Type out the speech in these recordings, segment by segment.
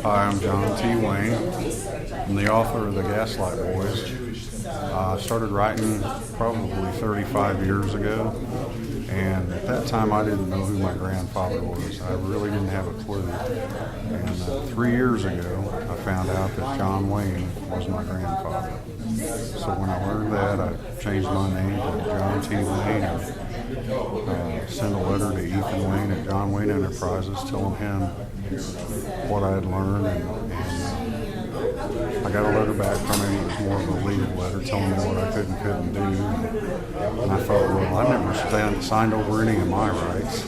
Hi, I'm John T. Wayne. I'm the author of The Gaslight Boys. I started writing probably 35 years ago, and at that time I didn't know who my grandfather was. I really didn't have a clue. And 3 years ago, I found out that John Wayne was my grandfather. So when I learned that, I changed my name to John T. Wayne and sent a letter to Ethan Wayne at John Wayne Enterprises telling him what I had learned, and I got a letter back from him. It was more of a legal letter telling me what I could and couldn't do. And I thought, well, I never signed over any of my rights.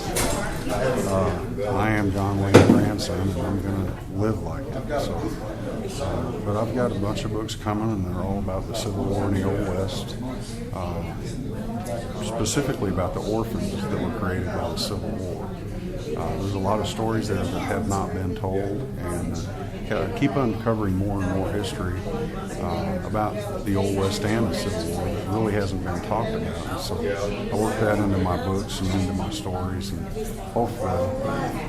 I am John Wayne's grandson, and I'm going to live like it. So, but I've got a bunch of books coming, and they're all about the Civil War in the Old West, specifically about the orphans that were created by the Civil War. There's a lot of stories there that have not been told, and keep uncovering more and more history about the Old West and the Civil War that really hasn't been talked about. So I work that into my books and into my stories, and hopefully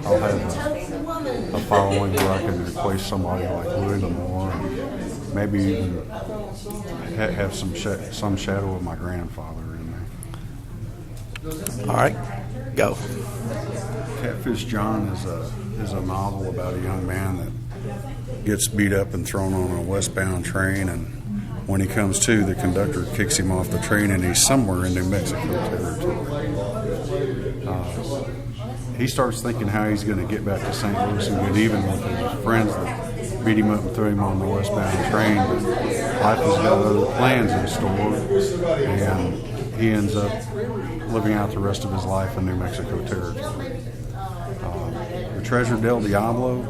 I'll have a following where I can replace somebody like Louis L'Amour, and maybe even have some shadow of my grandfather in there. All right, go. Catfish John is a novel about a young man that gets beat up and thrown on a westbound train, and when he comes to, the conductor kicks him off the train, and he's somewhere in New Mexico territory. He starts thinking how he's going to get back to St. Louis and get even with his friends that beat him up and threw him on the westbound train. But life has got other plans in store, and he ends up living out the rest of his life in New Mexico territory. The Treasure del Diablo,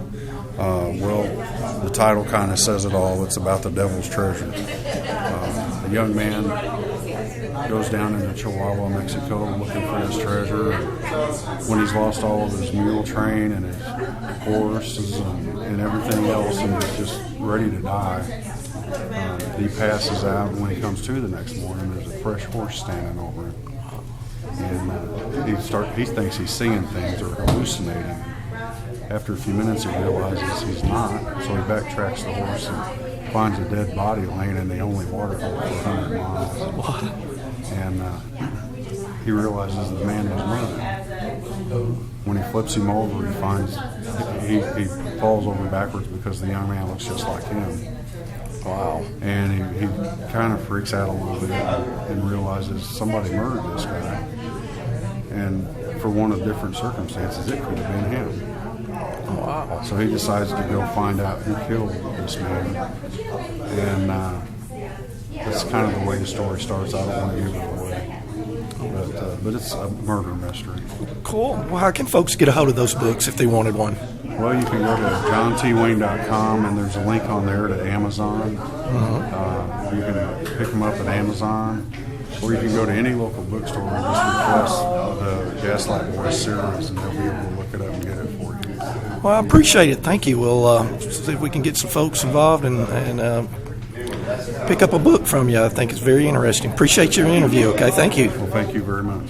well, the title kind of says it all. It's about the devil's treasure. A young man goes down into Chihuahua, Mexico, looking for his treasure. And when he's lost all of his mule train and his horses and everything else, and he's just ready to die, he passes out. And when he comes to the next morning, there's a fresh horse standing over him. And he thinks he's seeing things or hallucinating. After a few minutes, he realizes he's not, so he backtracks the horse and finds a dead body laying in the only waterhole for 100 miles. And he realizes the man was murdered. When he flips him over, he finds he falls over backwards because the young man looks just like him. Wow. And he kind of freaks out a little bit and realizes somebody murdered this guy. And for one of different circumstances, it could have been him. Wow. So he decides to go find out who killed this man. And that's kind of the way the story starts. I don't want to give it away. But it's a murder mystery. Cool. Well, how can folks get a hold of those books if they wanted one? Well, you can go to johntwayne.com, and there's a link on there to Amazon. You can pick them up at Amazon, or you can go to any local bookstore and just request the Gaslight Boys series, and they'll be able to look it up and get it for you. Well, I appreciate it. Thank you. We'll see if we can get some folks involved and pick up a book from you. I think it's very interesting. Appreciate your interview. Okay, thank you. Well, thank you very much.